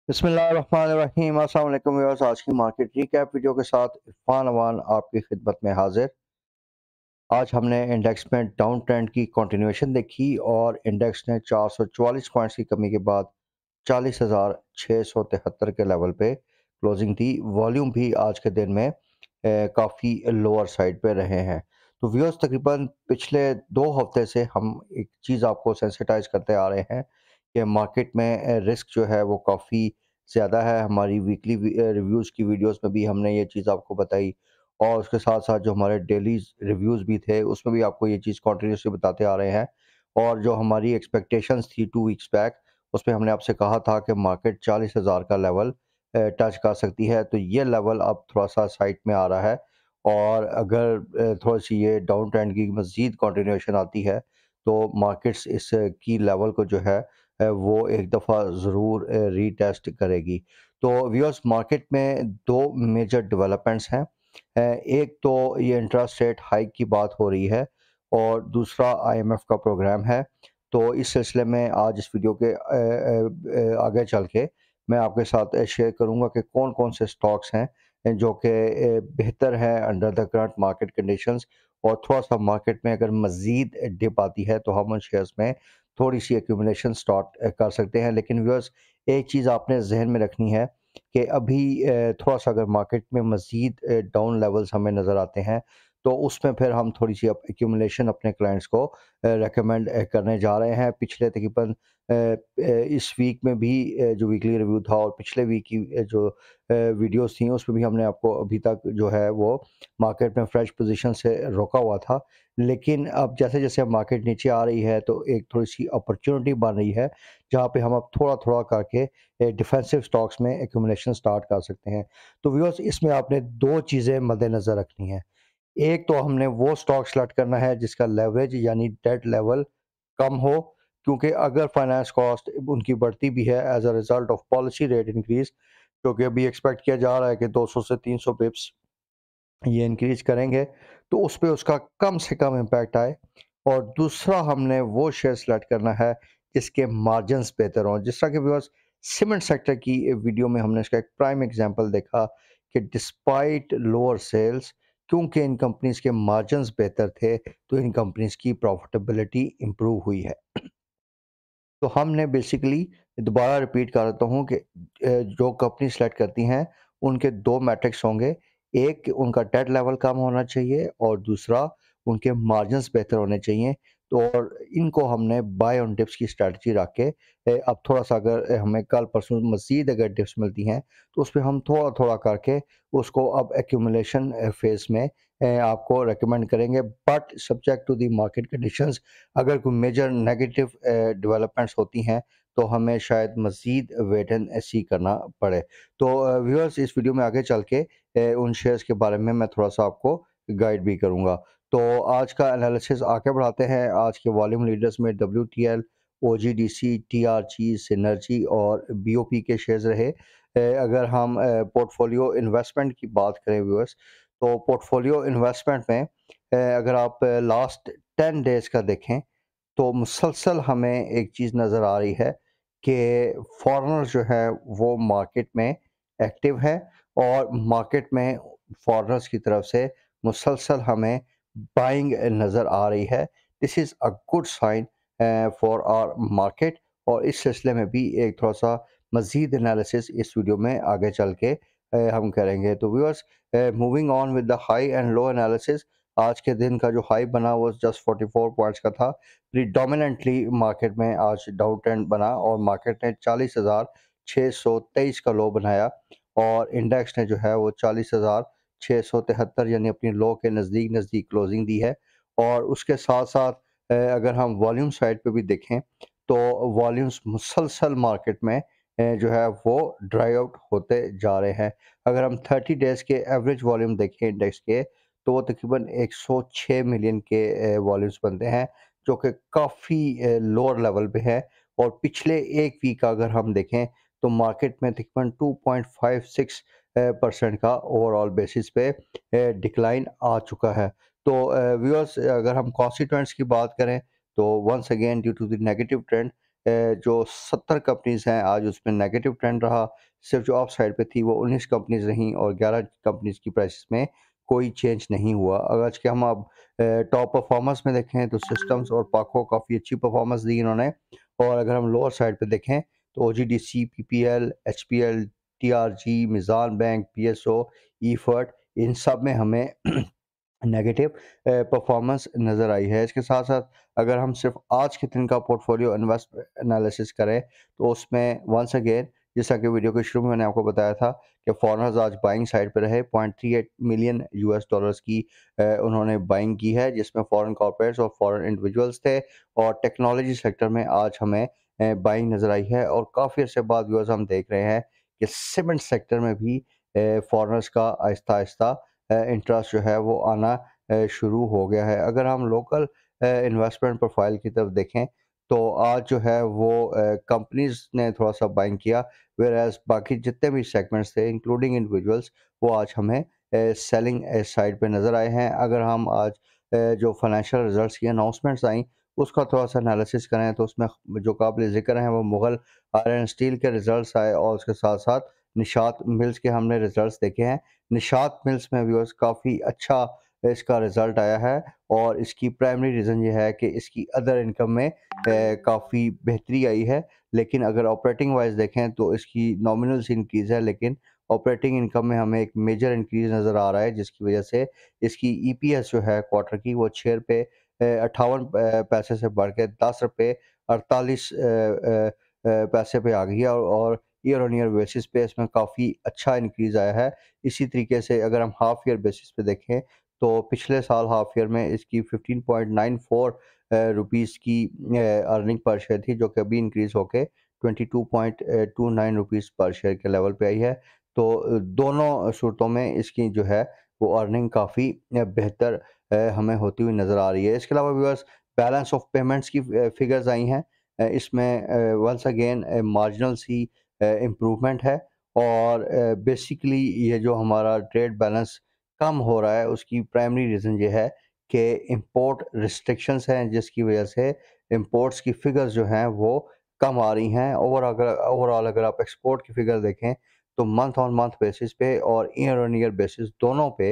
बिस्मिल्लाहिर्रहमानिर्रहीम। अस्सलाम वालेकुम व्यूअर्स, आज की मार्केट रिकैप वीडियो के साथ इरफान अवान आपकी खिदमत में हाजिर। आज हमने इंडेक्स में डाउन ट्रेंड की कंटिन्यूएशन देखी और इंडेक्स ने 444 पॉइंट्स की कमी के बाद 40,673 के लेवल पे क्लोजिंग दी। वॉल्यूम भी आज के दिन में काफ़ी लोअर साइड पे रहे हैं। तो व्यूअर्स, तकरीबन पिछले 2 हफ्ते से हम एक चीज़ आपको सेंसिटाइज करते आ रहे हैं कि मार्केट में रिस्क जो है वो काफ़ी ज़्यादा है। हमारी वीकली रिव्यूज़ की वीडियोस में भी हमने ये चीज़ आपको बताई और उसके साथ साथ जो हमारे डेली रिव्यूज़ भी थे उसमें भी आपको ये चीज़ कंटिन्यूसली बताते आ रहे हैं। और जो हमारी एक्सपेक्टेशंस थी 2 वीक्स बैक, उसमें हमने आपसे कहा था कि मार्केट 40,000 का लेवल टच कर सकती है। तो ये लेवल अब थोड़ा-सा साइड में आ रहा है और अगर थोड़ी-सी ये डाउन ट्रेंड की मज़ीद कंटिन्यूएशन आती है, तो मार्केट्स इस की लेवल को जो है वो एक दफ़ा ज़रूर रीटेस्ट करेगी। तो व्यूअर्स, मार्केट में 2 मेजर डेवलपमेंट्स हैं। एक तो ये इंटरेस्ट रेट हाइक की बात हो रही है और दूसरा आईएमएफ का प्रोग्राम है। तो इस सिलसिले में आज इस वीडियो के आगे चल के मैं आपके साथ शेयर करूंगा कि कौन-कौन से स्टॉक्स हैं जो कि बेहतर हैं under the current market conditions. और थोड़ा-सा मार्केट में अगर मज़ीद डिप आती है तो हम उन शेयर्स में थोड़ी-सी एक्यूमुलेशन स्टार्ट कर सकते हैं। लेकिन व्यूअर्स, एक चीज़ आपने ज़हन में रखनी है कि अभी थोड़ा-सा अगर मार्केट में मज़ीद डाउन लेवल्स हमें नज़र आते हैं, तो उसमें फिर हम थोड़ी-सी एक्यूमुलेशन अपने क्लाइंट्स को रिकमेंड करने जा रहे हैं। पिछले तकरीबन इस वीक में भी जो वीकली रिव्यू था और पिछले वीक की जो वीडियोज़ थी उसमें भी हमने आपको अभी तक जो है वो मार्केट में फ्रेश पोज़ीशन से रोका हुआ था। लेकिन अब जैसे-जैसे अब मार्केट नीचे आ रही है तो एक थोड़ी-सी अपॉर्च्युनिटी बन रही है, जहाँ पे हम अब थोड़ा-थोड़ा करके डिफेंसिव स्टॉक्स में एक्यूमुलेशन स्टार्ट कर सकते हैं। तो व्यूअर्स, इसमें आपने 2 चीज़ें मद्देनज़र रखनी है। एक तो हमने वो स्टॉक सेलेक्ट करना है जिसका लेवरेज यानी डेट लेवल कम हो, क्योंकि अगर फाइनेंस कॉस्ट उनकी बढ़ती भी है as a result of policy rate increase, क्योंकि अभी एक्सपेक्ट किया जा रहा है कि 200 से 300 पिप्स ये इंक्रीज़ करेंगे, तो उस पे उसका कम से कम इम्पैक्ट आए। और दूसरा, हमने वो शेयर सेलेक्ट करना है जिसके मार्जिन्स बेहतर हों। जिस तरह के व्यूअर्स, सीमेंट सेक्टर की वीडियो में हमने इसका एक प्राइम एग्जांपल देखा कि डिस्पाइट लोअर सेल्स, क्योंकि इन कंपनीज़ के मार्जिन्स बेहतर थे, तो इन कंपनीज़ की प्रॉफिटेबिलिटी इम्प्रूव हुई है। तो हमने बेसिकली, दोबारा रिपीट कर देता हूँ कि जो कंपनी सेलेक्ट करती हैं उनके 2 मैट्रिक्स होंगे। एक, उनका डेट लेवल कम होना चाहिए और दूसरा, उनके मार्जिन्स बेहतर होने चाहिए। तो और इनको हमने बाय ऑन डिप्स की स्ट्रैटेजी रख के अब थोड़ा-सा अगर हमें कल परसों मज़ीद अगर डिप्स मिलती हैं तो उसपे हम थोड़ा-थोड़ा करके उसको अब एक्यूमुलेशन फ़ेज़ में आपको रिकमेंड करेंगे, but subject to the market conditions. अगर कोई मेजर नेगेटिव डेवलपमेंट्स होती हैं तो हमें शायद मज़ीद वेट एंड सी करना पड़े। तो व्यूअर्स, इस वीडियो में आगे चल के उन शेयर्स के बारे में मैं थोड़ा-सा आपको गाइड भी करूँगा। तो आज का एनालिसिस आगे बढ़ाते हैं। आज के वॉल्यूम लीडर्स में डब्ल्यूटीएल, ओजीडीसी, टीआरजी, सिनर्जी और बीओपी के शेयर्स रहे। अगर हम पोर्टफोलियो इन्वेस्टमेंट की बात करें व्यूअर्स, तो पोर्टफोलियो इन्वेस्टमेंट में अगर आप लास्ट 10 डेज़ का देखें तो मुसलसल हमें एक चीज़ नज़र आ रही है कि फॉरेनर्स जो है वो मार्केट में एक्टिव है और मार्केट में फॉरेनर्स की तरफ से मुसलसल हमें बाइंग नज़र आ रही है। This is a good sign for our market. और इस सिलसिले में भी एक थोड़ा-सा मज़ीद एनालिसिस इस वीडियो में आगे चल के हम करेंगे। तो viewers, moving on with the high and low analysis. आज के दिन का जो हाई बना वो जस्ट 44 पॉइंट्स का था। प्रीडोमिनेंटली मार्केट में आज डाउन ट्रेंड बना और मार्केट ने 40,623 का लो बनाया और इंडेक्स ने जो है वो 40,673 यानी अपनी लो के नज़दीक नज़दीक क्लोजिंग दी है। और उसके साथ साथ अगर हम वॉल्यूम साइड पे भी देखें तो वॉल्यूम्स मुसलसल मार्केट में जो है वो ड्राई आउट होते जा रहे हैं। अगर हम 30 डेज़ के एवरेज वॉल्यूम देखें इंडेक्स के, तो वो तकरीबन 106 मिलियन के वॉल्यूम्स बनते हैं, जो कि काफ़ी लोअर लेवल पे है। और पिछले 1 वीक का अगर हम देखें तो मार्केट में तकरीबन 2.56 परसेंट का ओवरऑल बेसिस पे डिक्लाइन आ चुका है। तो व्यूअर्स, अगर हम कॉन्स्टिट्यूएंट्स की बात करें तो once again due to the negative trend जो 70 कंपनीज़ हैं आज उसमें नेगेटिव ट्रेंड रहा। सिर्फ जो अप साइड पे थी वो 19 कंपनीज़ रहीं और 11 कंपनीज़ की प्राइसेस में कोई चेंज नहीं हुआ। अगर आज के हम अब टॉप परफॉर्मर्स में देखें तो सिस्टम्स और पाको काफ़ी अच्छी परफॉर्मेंस दी इन्होंने। और अगर हम लोअर साइड पे देखें तो OGDC, PPL, HPL, TRG, Meezan bank, PSO, EFERT, इन सब में हमें नेगेटिव परफॉर्मेंस नज़र आई है। इसके साथ-साथ अगर हम सिर्फ आज के दिन का पोर्टफोलियो इन्वेस्ट एनालिसिस करें तो उसमें वंस अगेन जैसा कि वीडियो के शुरू में मैंने आपको बताया था कि फॉरेनर्स आज बाइंग साइड पे रहे। 0.38 मिलियन यूएस डॉलर्स की उन्होंने बाइंग की है जिसमें फॉरेन कॉर्पोरेट्स और फॉरेन इंडिविजुअल्स थे। और टेक्नोलॉजी सेक्टर में आज हमें बाइंग नज़र आई है। और काफ़ी अरसे बाद व्यूअर्स हम देख रहे हैं कि सीमेंट सेक्टर में भी फॉरेनर्स का आहिस्ता-आहिस्ता इंटरेस्ट जो है वो आना शुरू हो गया है। अगर हम लोकल इन्वेस्टमेंट प्रोफाइल की तरफ देखें तो आज जो है वो कंपनीज़ ने थोड़ा-सा बाइंग किया, व्हेयरएज़ बाकी जितने भी सेगमेंट्स थे इंक्लूडिंग इंडिविजुअल्स वो आज हमें सेलिंग साइड पे नज़र आए हैं। अगर हम आज जो फाइनेंशियल रिजल्ट्स की अनाउंसमेंट्स आई उसका थोड़ा-सा एनालिसिस करें तो उसमें जो काबिल ज़िक्र हैं वो मुगल आयरन एंड स्टील के रिजल्ट्स आए और उसके साथ-साथ निशात मिल्स के हमने रिजल्ट्स देखे हैं। निशात मिल्स में व्यूअर्स काफ़ी अच्छा इसका रिज़ल्ट आया है और इसकी प्राइमरी रीज़न ये है कि इसकी अदर इनकम में काफ़ी बेहतरी आई है। लेकिन अगर ऑपरेटिंग वाइज़ देखें तो इसकी नॉमिनल सी इंक्रीज़ है लेकिन ऑपरेटिंग इनकम में हमें एक मेजर इंक्रीज़ नज़र आ रहा है जिसकी वज़ह से इसकी ईपीएस जो है क्वार्टर की वो 6 रुपए 58 पैसे से बढ़ के 10 रुपए 48 पैसे पे आ गई है। और ईयर ऑन ईयर बेसिस पे इसमें काफ़ी अच्छा इंक्रीज़ आया है। इसी तरीके से अगर हम हाफ ईयर बेसिस पे देखें तो पिछले साल हाफ ईयर में इसकी 15.94 रुपीस की अर्निंग पर शेयर थी जो कि अभी इंक्रीज़ होके 22.29 रुपीस पर शेयर के लेवल पे आई है। तो दोनों सूरतों में इसकी जो है वो अर्निंग काफ़ी बेहतर हमें होती हुई नज़र आ रही है। इसके अलावा व्यूअर्स बैलेंस ऑफ पेमेंट्स की फिगर्स आई हैं। इसमें वंस अगेन मार्जिनल सी इम्प्रूवमेंट है। और बेसिकली ये जो हमारा ट्रेड बैलेंस कम हो रहा है उसकी प्राइमरी रीज़न ये है कि इंपोर्ट रिस्ट्रिक्शंस हैं जिसकी वजह से इंपोर्ट्स की फिगर्स जो हैं वो कम आ रही हैं। ओवरऑल अगर आप एक्सपोर्ट की फिगर देखें तो मंथ ऑन मंथ बेसिस पे और ईयर ऑन ईयर बेसिस दोनों पे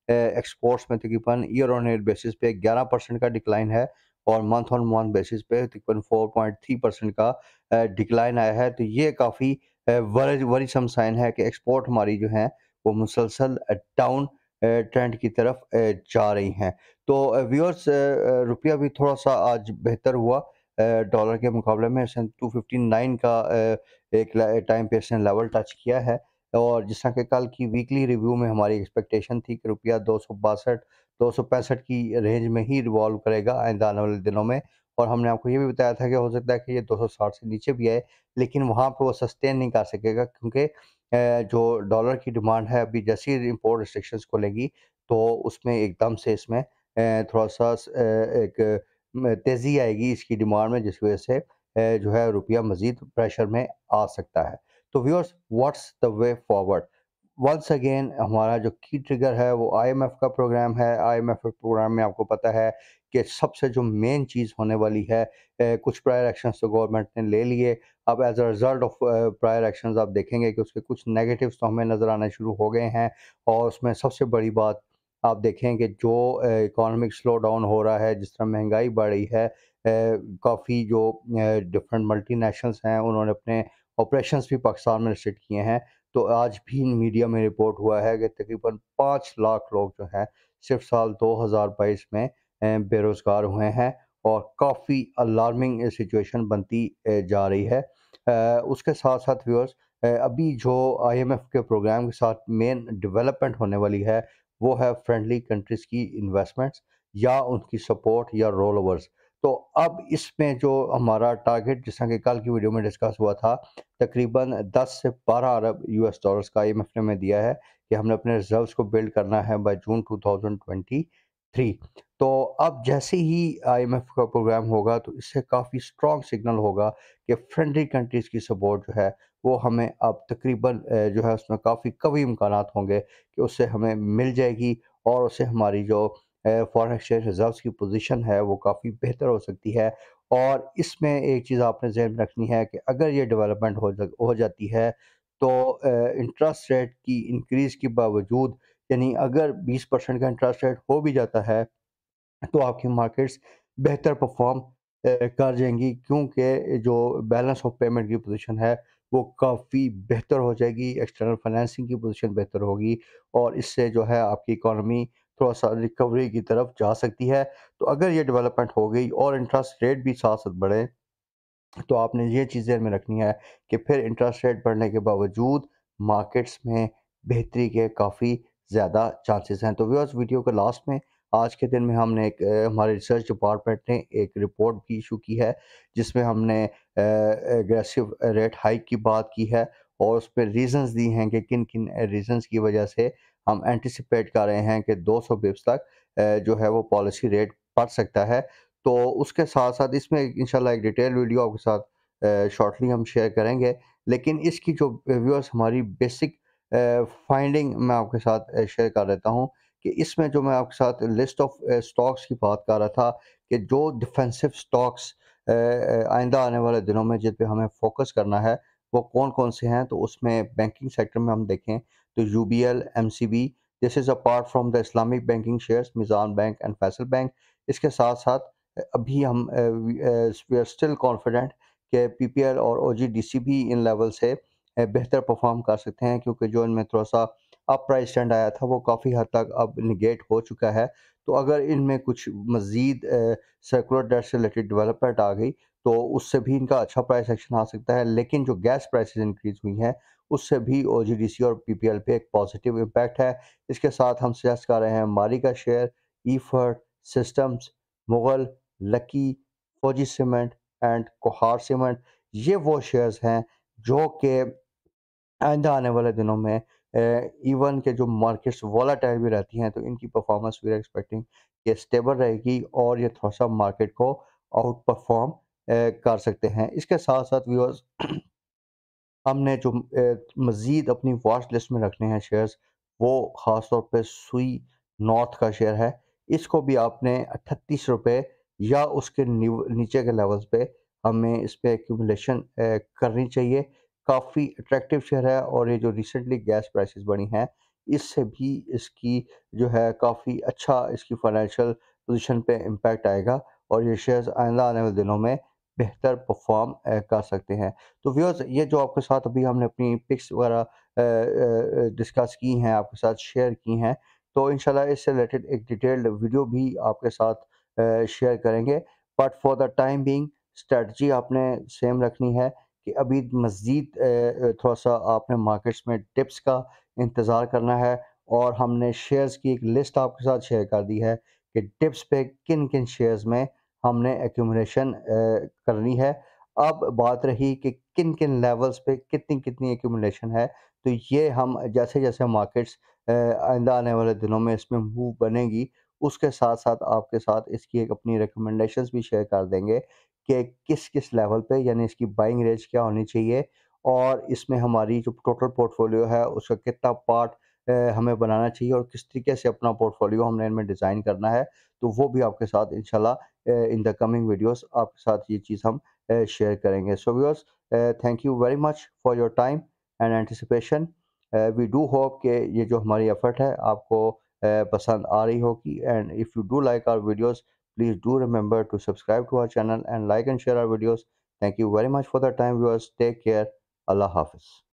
एक्सपोर्ट्स में तकरीबन ईयर ऑन ईयर बेसिस पे 11% का डिक्लाइन है और मंथ ऑन मंथ बेसिस पे तकरीबन 4.3% का डिक्लाइन आया है। तो ये काफ़ी वरीसम साइन है कि एक्सपोर्ट हमारी जो है वो मुसलसल डाउन ट्रेंड की तरफ जा रही हैं। तो व्यूअर्स रुपया भी थोड़ा-सा आज बेहतर हुआ डॉलर के मुकाबले में। इसने 259 का एक टाइम पे इसने लेवल टच किया है। और जिस तरह कि कल की वीकली रिव्यू में हमारी एक्सपेक्टेशन थी कि रुपया 262 265 की रेंज में ही रिवॉल्व करेगा आइंदा आने वाले दिनों में। और हमने आपको ये भी बताया था कि हो सकता है कि ये 260 से नीचे भी आए, लेकिन वहाँ पे वो सस्टेन नहीं कर सकेगा क्योंकि जो डॉलर की डिमांड है अभी जैसे ही इम्पोर्ट रिस्ट्रिक्शंस खुलेगी तो उसमें एकदम से इसमें थोड़ा-सा एक तेज़ी आएगी इसकी डिमांड में जिस वजह से जो है रुपया मज़ीद प्रेशर में आ सकता है। तो viewers what's the way forward? Once again हमारा जो की ट्रिगर है वो आईएमएफ का प्रोग्राम है। आईएमएफ के प्रोग्राम में आपको पता है कि सबसे जो मेन चीज़ होने वाली है कुछ प्रायर एक्शंस तो गवर्नमेंट ने ले लिए। अब as a result of prior actions आप देखेंगे कि उसके कुछ नेगेटिव्स तो हमें नज़र आने शुरू हो गए हैं। और उसमें सबसे बड़ी बात आप देखें कि जो इकोनॉमिक स्लो डाउन हो रहा है, जिस तरह महंगाई बढ़ रही है, काफ़ी जो डिफरेंट मल्टीनेशनल्स हैं उन्होंने अपने ऑपरेशंस भी पाकिस्तान में रिस्ट्रिक्ट किए हैं। तो आज भी मीडिया में रिपोर्ट हुआ है कि तकरीबन 5 लाख लोग जो हैं सिर्फ साल 2022 में बेरोज़गार हुए हैं और काफ़ी अलार्मिंग सिचुएशन बनती जा रही है। उसके साथ-साथ व्यूअर्स अभी जो आईएमएफ के प्रोग्राम के साथ मेन डेवलपमेंट होने वाली है वो है फ्रेंडली कंट्रीज़ की इन्वेस्टमेंट्स या उनकी सपोर्ट या रोल ओवर्स। तो अब इसमें जो हमारा टारगेट जैसा कि कल की वीडियो में डिस्कस हुआ था तकरीबन 10 से 12 अरब यूएस डॉलर्स का आईएमएफ ने हमें दिया है कि हमने अपने रिजर्व्स को बिल्ड करना है बाय जून 2023। तो अब जैसे ही आईएमएफ का प्रोग्राम होगा तो इससे काफ़ी स्ट्रॉन्ग सिग्नल होगा कि फ्रेंडली कंट्रीज़ की सपोर्ट जो है वो हमें अब तकरीबन जो है उसमें काफ़ी कवी इम्कानात होंगे कि उससे हमें मिल जाएगी और उससे हमारी जो फॉरेन एक्सचेंज रिजर्व्स की पोजीशन है वो काफ़ी बेहतर हो सकती है। और इसमें एक चीज़ आपने ज़हन में रखनी है कि अगर ये डेवलपमेंट हो जाती है तो इंटरेस्ट रेट की इंक्रीज़ के बावजूद, यानी अगर 20% का इंटरेस्ट रेट हो भी जाता है तो आपकी मार्केट्स बेहतर परफॉर्म कर जाएंगी, क्योंकि जो बैलेंस ऑफ पेमेंट की पोजीशन है वो काफ़ी बेहतर हो जाएगी, एक्सटर्नल फाइनेंसिंग की पोजीशन बेहतर होगी और इससे जो है आपकी इकोनॉमी थोड़ा सा रिकवरी की तरफ जा सकती है। तो अगर ये डेवलपमेंट हो गई और इंटरेस्ट रेट भी साथ साथ बढ़े तो आपने ये चीज़ ध्यान में रखनी है कि फिर इंटरेस्ट रेट बढ़ने के बावजूद मार्केट्स में बेहतरी के काफ़ी ज़्यादा चांसेस हैं। तो व्यूअर्स, वीडियो के लास्ट में आज के दिन में हमने हमारे रिसर्च डिपार्टमेंट ने एक रिपोर्ट भी इशू की है जिसमें हमने एग्रेसिव रेट हाइक की बात की है और उस पर रीज़न्स दी हैं कि किन किन रीज़न्स की वजह से हम एंटिसिपेट कर रहे हैं कि 200 बिप्स तक जो है वो पॉलिसी रेट बढ़ सकता है। तो उसके साथ-साथ इसमें इंशाल्लाह एक डिटेल वीडियो आपके साथ शॉर्टली हम शेयर करेंगे। लेकिन इसकी जो व्यूअर्स हमारी बेसिक फाइंडिंग मैं आपके साथ शेयर कर देता हूँ कि इसमें जो मैं आपके साथ लिस्ट ऑफ स्टॉक्स की बात कर रहा था कि जो डिफेंसिव स्टॉक्स आइंदा आने वाले दिनों में जिन पे हमें फोकस करना है, वो कौन-कौन से हैं? तो उसमें बैंकिंग सेक्टर में हम देखें तो UBL, MCB, this is apart from the Islamic banking shares, Meezan bank and Faisal bank. इसके साथ-साथ अभी हम वी आर स्टिल कॉन्फिडेंट कि पीपीएल और ओजीडीसी भी इन लेवल से बेहतर परफॉर्म कर सकते हैं, क्योंकि जो इनमें थोड़ा सा अप प्राइस ट्रेंड आया था वो काफ़ी हद तक अब निगेट हो चुका है। तो अगर इनमें कुछ मज़ीद सर्कुलर डेट से रिलेटेड डेवलपमेंट आ गई तो उससे भी इनका अच्छा प्राइस एक्शन आ सकता है। लेकिन जो गैस प्राइसेस इंक्रीज़ हुई हैं उससे भी ओजीडीसी और पीपीएल पे एक पॉजिटिव इम्पैक्ट है। इसके साथ हम सजेस्ट कर रहे हैं मारी का share, Efert, systems, Mughal, lucky, फौजी सीमेंट एंड कोहार सीमेंट। ये वो शेयर्स हैं जो कि आइंदा आने वाले दिनों में इवन के जो मार्केट्स वोलेटाइल भी रहती हैं तो इनकी परफॉर्मेंस वी आर एक्सपेक्टिंग ये स्टेबल रहेगी और ये थोड़ा सा मार्केट को आउट परफॉर्म कर सकते हैं। इसके साथ साथ व्यूअर्स, हमने जो मज़ीद अपनी वॉच लिस्ट में रखने हैं शेयर्स, वो ख़ास तौर पे सुई नॉर्थ का शेयर है। इसको भी आपने ₹38 या उसके नीचे के लेवल्स पे हमें इस पे एक्यूमुलेशन करनी चाहिए। काफ़ी अट्रैक्टिव शेयर है और ये जो रिसेंटली गैस प्राइसेस बढ़ी हैं, इससे भी इसकी जो है काफ़ी अच्छा इसकी फाइनेंशियल पोज़ीशन पे इम्पैक्ट आएगा और ये शेयर्स आइंदा आने वाले दिनों में बेहतर परफ़ॉर्म कर सकते हैं। तो व्यूअर्स, ये जो आपके साथ अभी हमने अपनी पिक्स वगैरह डिस्कस की हैं, आपके साथ शेयर की हैं, तो इंशाल्लाह इससे रिलेटेड एक डिटेल्ड वीडियो भी आपके साथ शेयर करेंगे। But for the time being strategy आपने सेम रखनी है कि अभी मज़ीद थोड़ा-सा आपने मार्केट्स में टिप्स का इंतज़ार करना है और हमने शेयर्स की एक लिस्ट आपके साथ शेयर कर दी है कि टिप्स पे किन-किन शेयर्स में हमने एक्यूमुलेशन करनी है। अब बात रही कि किन-किन लेवल्स पे कितनी-कितनी एक्यूमुलेशन है, तो ये हम जैसे-जैसे मार्केट्स आइंदा आने वाले दिनों में इसमें मूव बनेगी, उसके साथ-साथ आपके साथ इसकी एक अपनी रिकमेंडेशंस भी शेयर कर देंगे कि किस-किस लेवल पे, यानी इसकी बाइंग रेंज क्या होनी चाहिए और इसमें हमारी जो टोटल पोर्टफोलियो है उसका कितना पार्ट हमें बनाना चाहिए और किस तरीके से अपना पोर्टफोलियो हमने इनमें डिज़ाइन करना है। तो वो भी आपके साथ इंशाल्लाह इन द कमिंग वीडियोस आपके साथ ये चीज़ हम शेयर करेंगे। So viewers, thank you very much for your time and anticipation. We do hope कि ये जो हमारी एफर्ट है आपको पसंद आ रही होगी and if you do like our videos please do remember to subscribe to our channel and like and share our videos. Thank you very much for the time viewers, take care, अल्लाह हाफिज़।